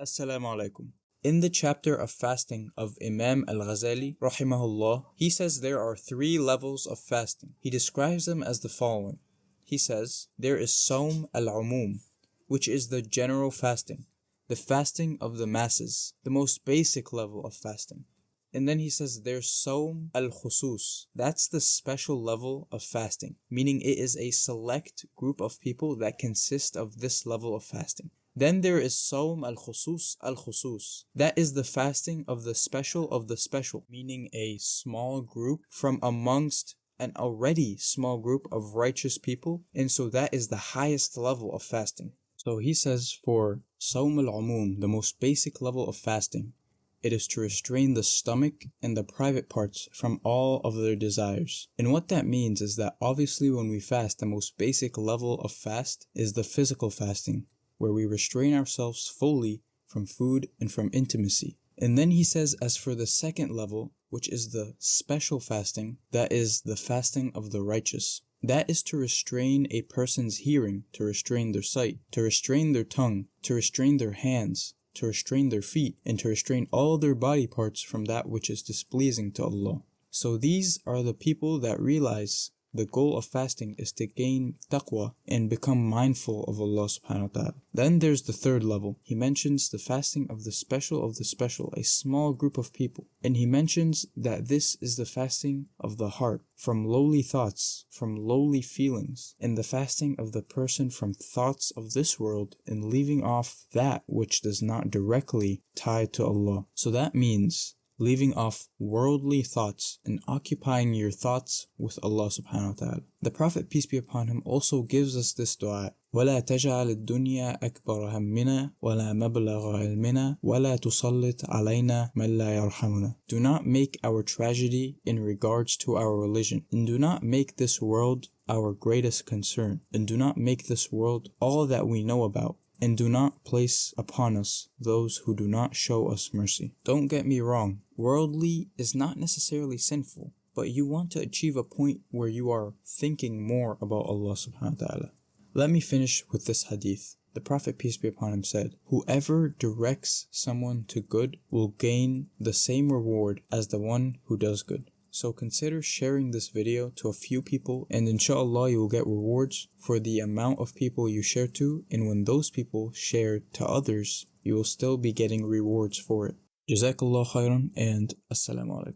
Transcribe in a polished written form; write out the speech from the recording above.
Assalamu alaikum. In the chapter of fasting of Imam al-Ghazali, rahimahullah, he says there are 3 levels of fasting. He describes them as the following. He says, there is Sawm al-Umum, which is the general fasting, the fasting of the masses, the most basic level of fasting. And then he says there's Sawm al-Khusus. That's the special level of fasting, meaning it is a select group of people that consist of this level of fasting. Then there is Sawm al-Khusus al-Khusus. That is the fasting of the special, meaning a small group from amongst an already small group of righteous people, and so that is the highest level of fasting. So he says for Sawm al-Umum, the most basic level of fasting, it is to restrain the stomach and the private parts from all of their desires. And what that means is that obviously when we fast, the most basic level of fast is the physical fasting, where we restrain ourselves fully from food and from intimacy. And then he says as for the second level, which is the special fasting, that is the fasting of the righteous. That is to restrain a person's hearing, to restrain their sight, to restrain their tongue, to restrain their hands, to restrain their feet, and to restrain all their body parts from that which is displeasing to Allah. So these are the people that realize the goal of fasting is to gain taqwa and become mindful of Allah subhanahu wa ta'ala. Then there's the third level. He mentions the fasting of the special, a small group of people. And he mentions that this is the fasting of the heart from lowly thoughts, from lowly feelings, and the fasting of the person from thoughts of this world and leaving off that which does not directly tie to Allah. So that means leaving off worldly thoughts and occupying your thoughts with Allah subhanahu wa ta'ala. The Prophet, peace be upon him, also gives us this dua. وَلَا تَجْعَلِ الدُّنْيَا أَكْبَرَ هَمِّنَا وَلَا مَبْلَغَ عِلْمِنَا وَلَا تُسَلِّطْ عَلَيْنَا مَنْ لَا يَرْحَمُنَا. Do not make our tragedy in regards to our religion, and do not make this world our greatest concern, and do not make this world all that we know about, and do not place upon us those who do not show us mercy. Don't get me wrong, worldly is not necessarily sinful, but you want to achieve a point where you are thinking more about Allah subhanahu wa ta'ala. Let me finish with this hadith. The Prophet, peace be upon him, said, whoever directs someone to good will gain the same reward as the one who does good. So consider sharing this video to a few people, and inshallah you will get rewards for the amount of people you share to, and when those people share to others, you will still be getting rewards for it. Jazakallah khairan, and assalamu alaikum.